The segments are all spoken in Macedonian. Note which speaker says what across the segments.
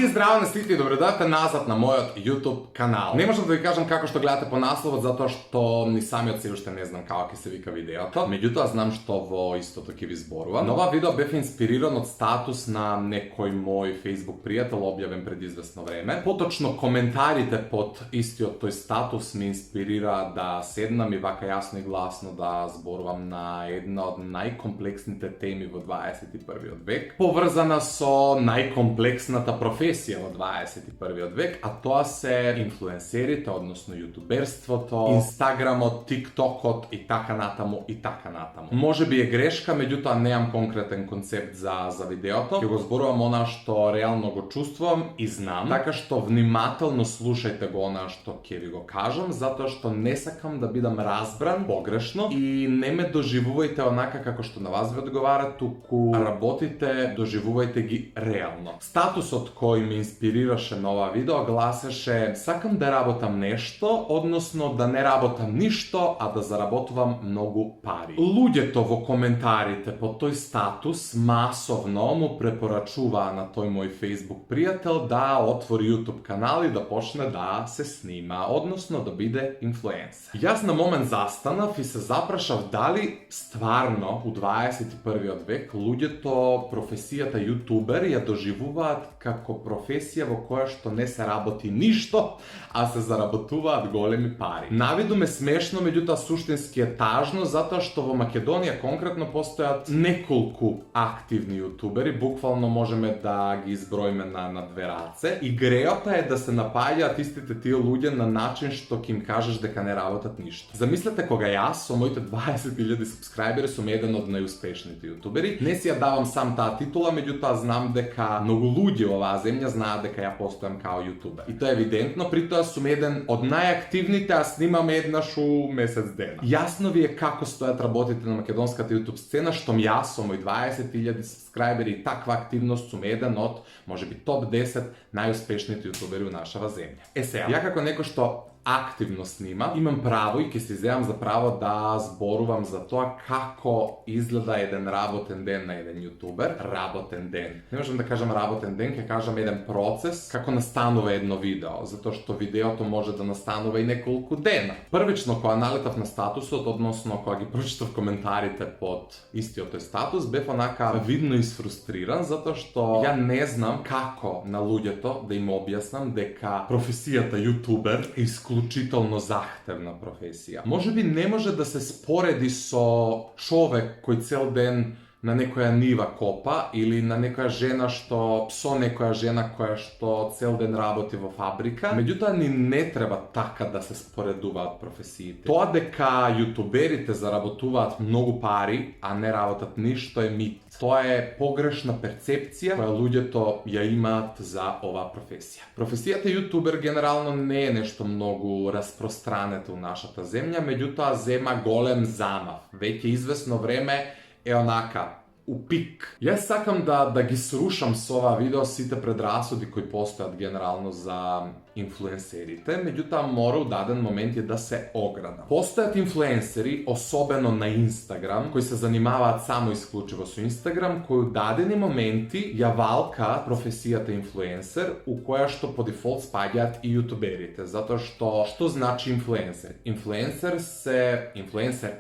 Speaker 1: здрава на сите и добредојдете назад на мојот YouTube канал. Не можам да ви кажам како што гледате по насловот, затоа што ни самиот се уште не знам како ќе се вика видеото. Меѓутоа знам што во истото ќе ви зборувам. На ова видео бев инспириран од статус на некој мој Facebook пријател објавен пред известно време. Поточно коментарите под истиот тој статус ме инспирира да седнам и вака јасно и гласно да зборувам на една од најкомплексните теми во 21. век, поврзана со најкомплексната професија во 21. век, а тоа се инфлуенсерите, односно јутуберството, инстаграмот, тиктокот и така натаму и така натаму. Може би е грешка, меѓутоа неам конкретен концепт за видеото. Ќе го зборувам она што реално го чувствувам и знам, така што внимателно слушајте го она што ќе ви го кажам, затоа што не сакам да бидам разбран погрешно и не ме доживувајте онака како што на вас ви одговара, туку работите, доживувајте ги реално. Статусот кој ме инспирираше на ова видео гласеше: сакам да работам нешто, односно да не работам ништо, а да заработувам многу пари. Луѓето во коментарите по тој статус масовно му препорачуваа на тој мој Facebook пријател да отвори YouTube канал и да почне да се снима, односно да биде инфлуенсер. Јас на момент застанав и се запрашав дали стварно у 21. век луѓето професијата јутубер ја доживуваат како професија во која што не се работи ништо, а се заработуваат големи пари. Навиду ме смешно, меѓутоа суштински е тажно, затоа што во Македонија конкретно постојат неколку активни јутубери, буквално можеме да ги изброиме на две раце, и греota е да се напаѓаат истите тие луѓе на начин што ќе им кажеш дека не работат ништо. Замислете кога јас со моите 20.000 субскрајбери сум еден од најуспешните јутубери. Не си ја давам сам таа титула, меѓутоа знам дека многу луѓе во оваа земја знаат дека ја постојам као јутубер. И тоа е евидентно, при тоа сум еден од најактивните, а снимам еднаш у месец дена. Јасно ви е како стојат работите на македонската YouTube сцена, штом јас со мој 20.000 субскрајбери и таква активност сум еден од, можеби, топ 10 најуспешните јутубери у нашава земја. Сега, ја како некој што активно снима, имам право и ќе се земам за право да зборувам за тоа како изгледа еден работен ден на еден јутубер. Работен ден. Не можам да кажам работен ден, ќе кажам еден процес како настанува едно видео, затоа што видеото може да настанува и неколку дена. Првично кога налетав на статусот, односно кога ги прочитав коментарите под истиот тој статус, бев онака видно изфрустриран, затоа што ја не знам како на луѓето да им објаснам дека професијата јутубер е исклучително захтевна професија. Може би не може да се спореди со човек кој цел ден на некоја нива копа или на некоја жена со некоја жена која што цел ден работи во фабрика. Меѓутоа ни не треба така да се споредуваат професиите. Тоа дека јутуберите заработуваат многу пари, а не работат ништо е мит. Тоа е погрешна перцепција која луѓето ја имаат за оваа професија. Професијата јутубер генерално не е нешто многу распространето у нашата земја, меѓутоа зема голем замав. Веќе извесно време е онака у пик. Јас сакам да ги срушам со ова видео сите предрасуди кои постојат генерално за инфлуенсерите, меѓутоа мора у даден момент и да се оградам. Постојат инфлуенсери, особено на Инстаграм, кои се занимаваат само исклучиво со Инстаграм, кои у дадени моменти ја валка професијата инфлуенсер, у која што по дефолт спаѓаат и јутуберите, затоа што значи инфлуенсер? Инфлуенсер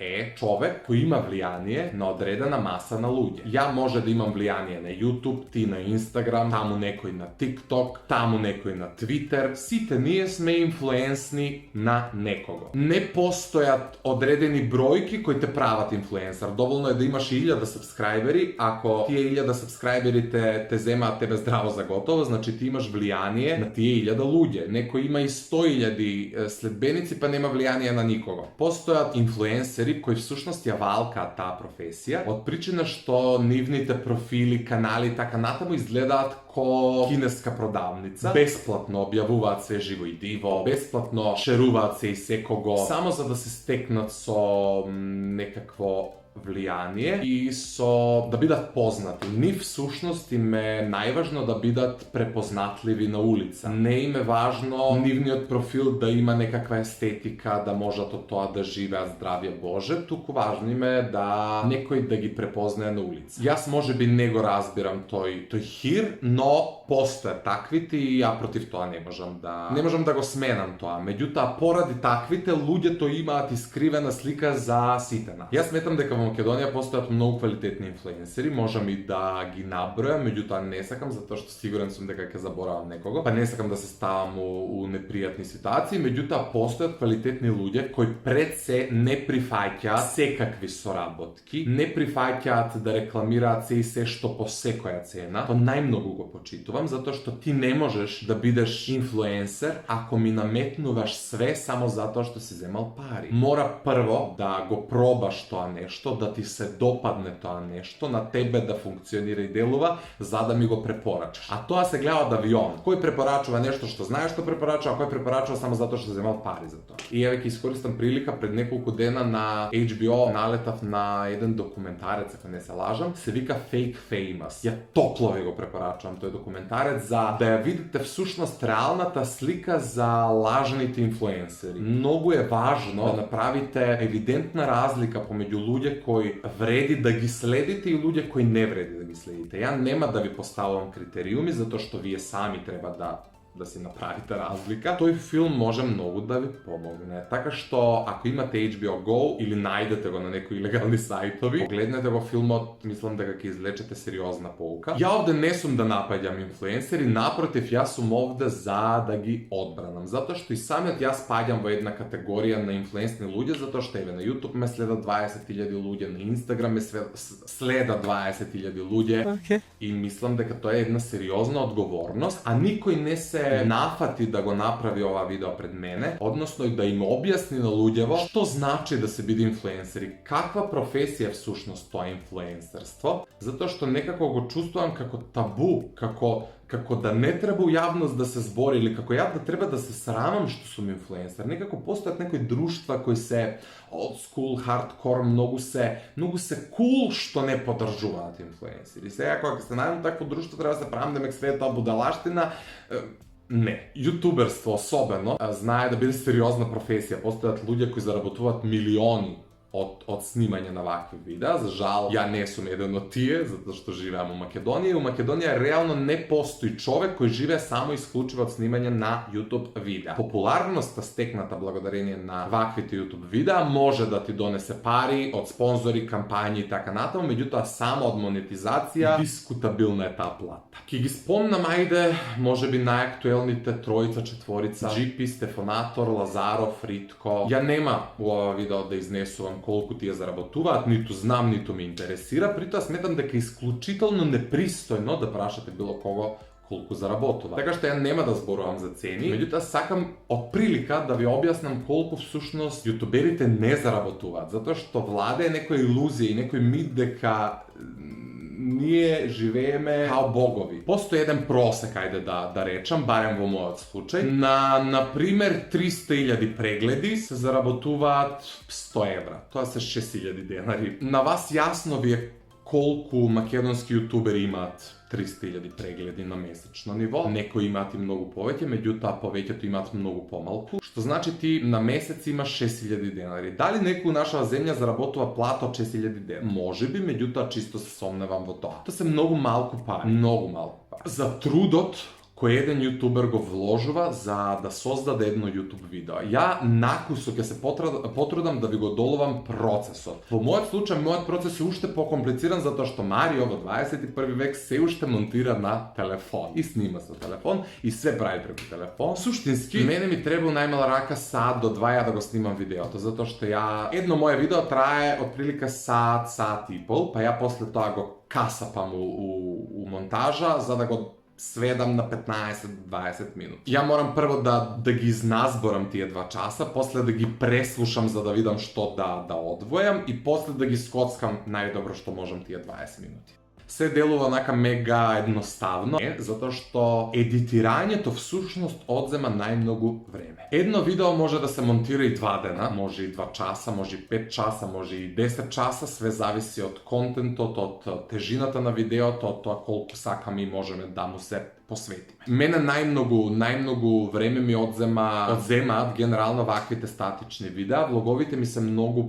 Speaker 1: е човек кој има влијание на одредена маса на луѓе. Ја може да имам влијание на YouTube, ти на Instagram, таму некој на TikTok, таму некој на Twitter. Сите ние сме инфлуенсни на некого. Не постојат одредени бројки кои те прават инфлуенсер. Доволно е да имаш 1000 сабскрајбери, ако тие 1000 сабскрајбери те земаат тебе здраво за готово, значи ти имаш влијание на тие 1000 луѓе. Некој има и 100.000 следбеници, па нема влијание на никого. Постојат инфлуенсери кои всушност ја валкаат таа професија, од причина што нивните профили, канали и така натаму изгледаат ко кинеска продавница. Бесплатно објавуваат се живо и диво, бесплатно шеруваат се и секого, само за да се стекнат со некакво влияние и да бидат познати. Нив всушност им е најважно да бидат препознатливи на улица. Не им е важно нивниот профил да има некаква естетика, да можат од тоа да живеат здравје Боже, туку важно им е да некој да ги препознае на улица. Јас можеби не го разбирам тој хир, но постојат таквите и ја против тоа не можам да го сменам тоа. Меѓутоа, поради таквите, луѓето имаат искривена слика за сите нас. Јас сметам дека во Македонија постојат многу квалитетни инфлуенсери, можам и да ги набројам, меѓутоа не сакам, затоа што сигурен сум дека ќе заборавам некого, па не сакам да се ставам у непријатни ситуации, меѓутоа постојат квалитетни луѓе кои пред се не прифаќаат секакви соработки, не прифаќаат да рекламираат се и се што по секоја цена. То најмногу го почитувам, затоа што ти не можеш да бидеш инфлуенсер ако ми наметнуваш све само затоа што си земал пари. Мора прво да го пробаш тоа нешто, да ти се допадне тоа нешто, на тебе да функционира и делува, за да ми го препорачаш. А тоа се гледа од авион. Кој препорачува нешто што знае што препорачува, а кој препорачува само затоа што земал пари за тоа. И еве ќе искористам прилика, пред неколку дена на HBO налетав на еден документарец, ако не се лажам, се вика Fake Famous. Ја топло ви го препорачувам тој документарец за да ја видите всушност реалната слика за лажните инфлуенсери. Многу е важно да направите евидентна разлика помеѓу луѓе кои вреди да ги следите и луѓе кои не вреди да ги следите. Ја нема да ви поставувам критериуми, затоа што вие сами треба да си направите разлика. Тој филм може многу да ви помогне. Така што, ако имате HBO Go или најдете го на некои илегални сајтови, погледнете го филмот, мислам дека ќе извлечете сериозна полука. Ја овде не сум да напаѓам инфлуенсери, напротив, јас сум овде за да ги одбранам. Затоа што и самиот јас паѓам во една категорија на инфлуенсни луѓе, затоа што еве на YouTube ме следат 20.000 луѓе, на Instagram ме следат 20.000 луѓе. И мислам дека тоа е една сериозна одговорност, а никој не се нафати да го направи ова видео пред мене, односно и да им објасни на луѓево што значи да се биде инфлуенсери, каква професија е всушност тоа инфлуенсерство, затоа што некако го чувствувам како табу, како да не треба у јавност да се збори, или како ја да треба да се срамам што сум инфлуенсер. Некако постојат некои друштва кои се old school, hardcore, многу се cool што не поддржуваат инфлуенсери. Сега кога ќе се најдам такво друштво, треба да се правам дека све е тоа будалаштина. Не. Јутуберство особено знае да биде сериозна професија. Постојат луѓе кои заработуваат милиони од снимање на вакви видеа. За жал, ја не сум еден од тие, затоа што живеам у Македонија. И у Македонија реално не постои човек кој живее само исклучиво од снимање на YouTube видеа. Популарноста стекната благодарение на ваквите YouTube видеа може да ти донесе пари од спонзори, кампањи и така натаму, меѓутоа само од монетизација дискутабилна е таа плата. Ке ги спомнам, ајде, можеби најактуелните тројца, четворица: GP, Стефонатор, Лазаров, Ритко. Ја нема у ова видео да изнесувам колку тие заработуваат, ниту знам, ниту ме интересира, притоа сметам дека е исклучително непристојно да прашате било кого колку заработува. Така што ја нема да зборувам за цени, меѓутоа сакам од прилика да ви објаснам колку всушност јутуберите не заработуваат, затоа што владее некоја илузија и некој мит дека ние живееме као богови. Постои еден просек, ајде да речам, барем во мојот случај. На пример 300.000 прегледи се заработуваат 100 евра. Тоа се 6.000 денари. На вас јасно ви е колку македонски јутубери имаат 300.000 прегледи на месечно ниво. Некои имаат и многу повеќе, меѓутоа повеќето имаат многу помалку. Што значи ти на месец имаш 6.000 денари. Дали некој у нашава земја заработува плата од 6.000 денари? Можеби, меѓутоа чисто се сомневам во тоа. Тоа се многу малку пари. Многу малку пари. За трудот кој еден јутубер го вложува за да создаде едно YouTube видео. Ја накусо ќе се потрудам да ви го доловам процесот. Во мојот случај, мојот процес е уште покомплициран затоа што Марио во 21 век се уште монтира на телефон и снима со телефон и се прави преку телефон. Суштински, мене ми треба најмала рака сат до 2 да го снимам видеото, затоа што едно мое видео трае отприлика сат и пол, па ја после тоа го касапам у монтажа за да го сведам на 15-20 минути. Ја морам прво да ги изназборам тие 2 часа, после да ги преслушам за да видам што да одвојам и после да ги скоцкам најдобро што можам тие 20 минути. се делува онака мега едноставно, затоа што едитирањето всушност одзема најмногу време. Едно видео може да се монтира и 2 дена, може и 2 часа, може и 5 часа, може и 10 часа, све зависи од контентот, од тежината на видеото, од тоа колку сакаме и можеме да му се посветиме. Мене најмногу време ми одземаат генерално ваквите статични видеа. Влоговите ми се многу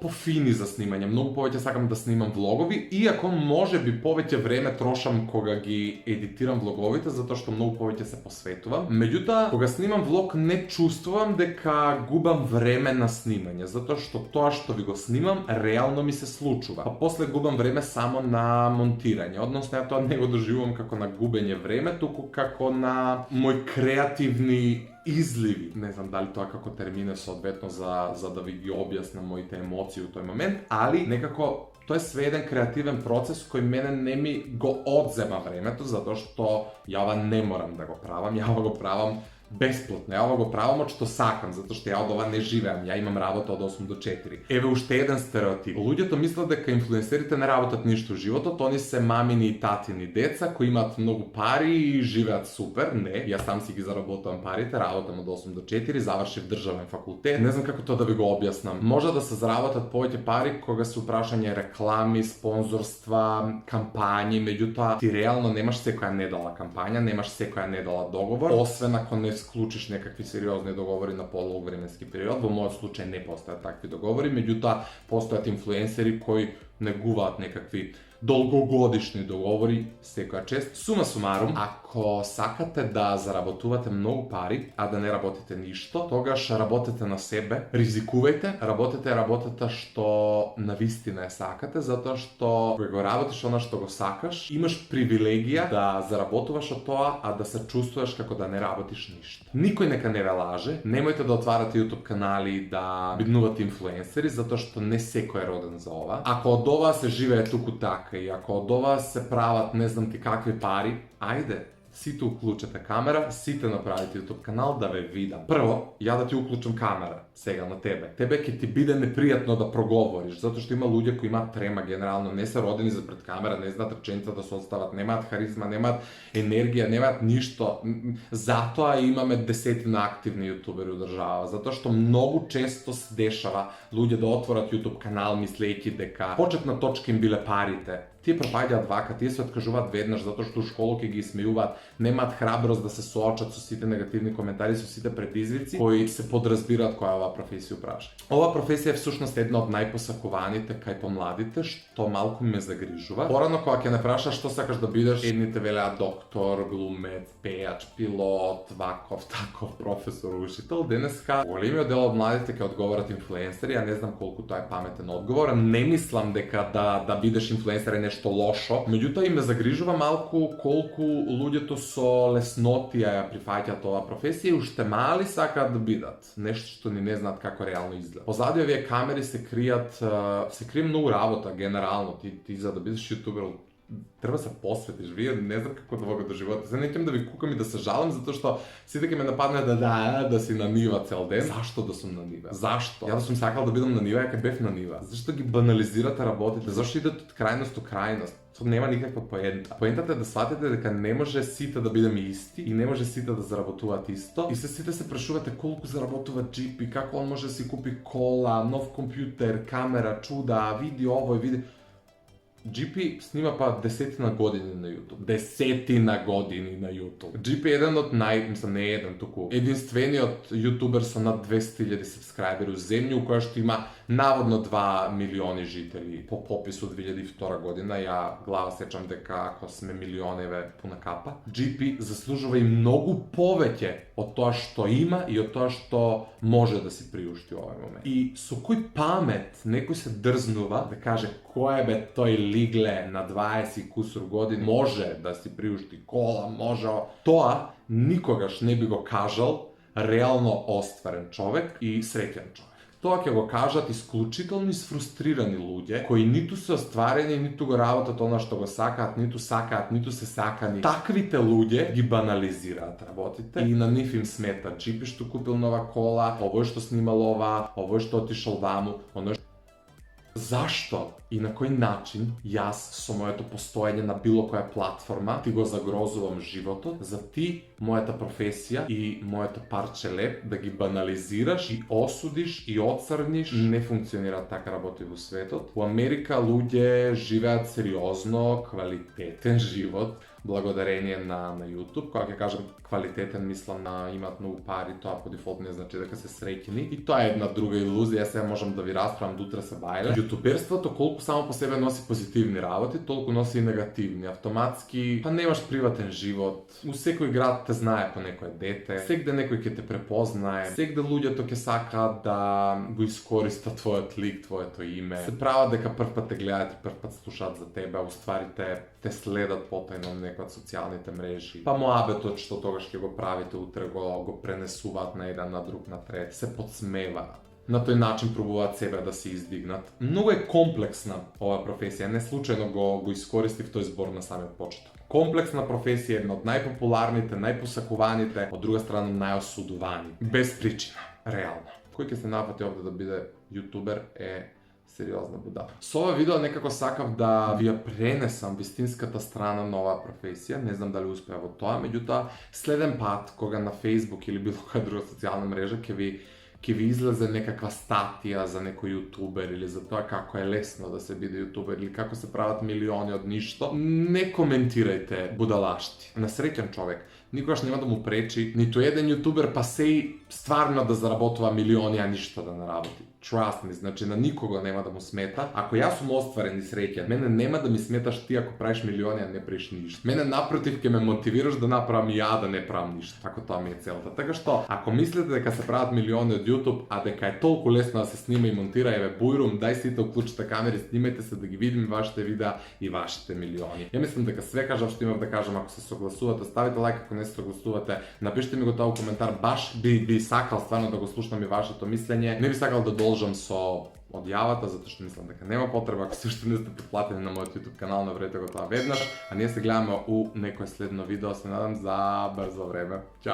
Speaker 1: пофини за снимање. Многу повеќе сакам да снимам влогови, иако може би повеќе време трошам кога ги едитирам влоговите, затоа што многу повеќе се посветувам. Меѓутоа, кога снимам влог не чувствувам дека губам време на снимање, затоа што тоа што ви го снимам реално ми се случува. А после губам време само на монтирање, односно ја тоа не го доживувам како на губење време, туку како на мои креативни изливи. Не знам дали тоа како термин е соодветно за да ви ги објаснам моите емоции у тој момент, али некако тоа е све еден креативен процес кој мене не ми го одзема времето, затоа што ја ова не морам да го правам, ја ова го правам бесплатно, ја ова го правам од што сакам, затоа што ја од ова не живеам, ја имам работа од 8 до 4. Еве уште еден стереотип. Луѓето мислат дека инфлуенсерите не работат ништо во животот, они се мамини и татини деца кои имаат многу пари и живеат супер. Не, јас сам си ги заработувам парите, работам од 8 до 4, завршив државен факултет. Не знам како тоа да ви го објаснам. Може да се заработат повеќе пари кога се упрашање реклами, спонзорства, кампањи, меѓутоа ти реално немаш секоја недела кампања, немаш секоја недела договор, освен ако не склучиш некакви сериозни договори на подолг временски период. Во мојот случај не постојат такви договори, меѓутоа постојат инфлуенсери кои негуваат некакви долгогодишни договори секоја чест. Сума сумарум, ако сакате да заработувате многу пари, а да не работите ништо, тогаш работете на себе, ризикувајте, работете работата што навистина ја сакате, затоа што кога го работиш она што го сакаш, имаш привилегија да заработуваш од тоа, а да се чувствуваш како да не работиш ништо. Никој нека не ве лаже, немојте да отварате YouTube канали да биднувате инфлуенсери, затоа што не секој е роден за ова. Ако од ова се живее туку така и ако од ова се прават не знам ти какви пари, ајде, сите уклучете камера, сите направите YouTube канал да ве видам. Прво, ја да ти уклучам камера сега на тебе. Тебе ќе ти биде непријатно да проговориш, затоа што има луѓе кои имаат трема генерално, не се родени за пред камера, не знаат реченица да се остават, немаат харизма, немаат енергија, немаат ништо. Затоа имаме десетина активни јутубери у држава, затоа што многу често се дешава луѓе да отворат YouTube канал мислејќи дека почетна точка им биле парите. Тие пропаѓаат вака, тие се откажуваат веднаш затоа што у школа ќе ги исмејуваат, немаат храброст да се соочат со сите негативни коментари, со сите предизвици кои се подразбираат која ова професија упраша. Ова професија е всушност една од најпосакуваните кај помладите, што малку ме загрижува. Порано кога ќе не праша што сакаш да бидеш, едните велеат доктор, глумец, пејач, пилот, ваков, таков, професор, учител. Денеска големиот дел од младите ќе одговорат инфлуенсери, ја не знам колку тоа е паметен одговор. Не мислам дека да бидеш инфлуенсер е нешто лошо, меѓутоа и ме загрижува малку колку луѓето со леснотија ја прифаќаат ова професија и уште мали сакаат да бидат нешто што ни не знаат како реално изгледа. Позади овие камери се крие многу работа генерално. Ти за да бидеш јутубер треба се посветиш. Вие не знам како да го доживувате. Се неќам да ви кукам и да се жалам затоа што сите ќе ме нападнат да си на нива цел ден. Зашто да сум на нива? Зашто? Ја да сум сакал да бидам на нива, ја кај бев на нива. Зашто ги банализирате работите? Зашто идат од крајност до крајност? Тоа нема никаква поента. Поентата е да сватите дека не може сите да бидеме исти и не може сите да заработуваат исто. И сите се прашувате колку заработува GP, како он може да си купи кола, нов компјутер, камера, чуда, види ово и види. GP снима па десетина години на YouTube. Десетина години на YouTube. GP е еден од не е еден, туку единствениот јутубер со над 200.000 сабскрајбери у земја, у која што има наводно 2 милиони жители по попис од 2002 година. Ја глава сечам дека ако сме милионеве пуна капа. GP заслужува и многу повеќе од тоа што има и од тоа што може да си приушти овој момент. И со кој памет некој се дрзнува да каже кој бе тој лигле на 20 кусур години може да си приушти кола, може. Тоа никогаш не би го кажал реално остварен човек и среќен човек. Тоа ќе го кажат исклучително isfrustrirani луѓе кои ниту се остварени, ниту го работат она што го сакаат, ниту се сакани. Таквите луѓе ги банализираат работите и на нив им смета GP што купил нова кола, овој што снимал ова, овој што отишол ваму, оној Zašto i na koji način jaz со моето постоење на било која платформа ти го загрозувам животот за ти, мојата професија и моето парче леп да ги банализираш и осудиш и оцрниш. Не функционира така работи во светот. У Америка луѓе живеат сериозно, квалитетен живот, благодарение на YouTube. Кога ќе кажам квалитетен, мислам на имаат многу пари, тоа по дефолт не значи дека се среќни. И тоа е една друга илузија, сега можам да ви расправам до утре се бајле. Јутуберството колку само по себе носи позитивни работи, толку носи и негативни. Автоматски, па немаш приватен живот. У секој град те знае по некое дете, сегде некој ќе те препознае, сегде луѓето ќе сакаат да го искористат твојот лик, твоето име. Се прават дека прв пат те гледаат и прв пат слушаат за тебе, а уствари те следат потајно некој од социјалните мрежи. Па моабетот што тогаш ќе го правите, утре го пренесуваат на еден, на друг, на трет, се подсмеваат. На тој начин пробуваат себе да се издигнат. Многу е комплексна оваа професија, не случајно го искористив тој збор на самиот почеток. Комплексна професија е една од најпопуларните, најпосакуваните, од друга страна најосудувани. Без причина, реално. Кој ќе се нафати овде да биде јутубер е сериозна будала. Со ова видео некако сакав да ви ја пренесам вистинската страна на оваа професија. Не знам дали успеа во тоа, меѓутоа следен пат кога на Facebook или било која друга социјална мрежа ќе ви излезе некаква статија за некој јутубер или за тоа како е лесно да се биде јутубер или како се прават милиони од ништо, не коментирајте будалашти. Насреќен човек никогаш нема да му пречи ниту еден јутубер, па сеј стварно да заработува милиони, а ништо да не работи. Trust me, значи на никого нема да му смета. Ако јас сум остварен и среќен, мене нема да ми сметаш ти ако правиш милиони, а не правиш ништо. Мене напротив ќе ме мотивираш да направам и ја да не правам ништо. Ако тоа ми е целта. Така што, ако мислите дека се прават милиони од YouTube, а дека е толку лесно да се снима и монтира, еве бујрум, дај сите уклучите камери, снимајте се да ги видиме вашите видеа и вашите милиони. Ја мислам дека све кажав што имав да кажам. Ако се согласувате, ставите лайк, ако не се согласувате, напишете ми го тоа во коментар. Баш би сакал стварно да го слушнам и вашето мислење. Не би сакал да должам со одјавата, затоа што мислам дека нема потреба. Ако се уште не сте претплатени на мојот YouTube канал, направете го тоа веднаш, а ние се гледаме у некое следно видео, се надам за брзо време. Чао!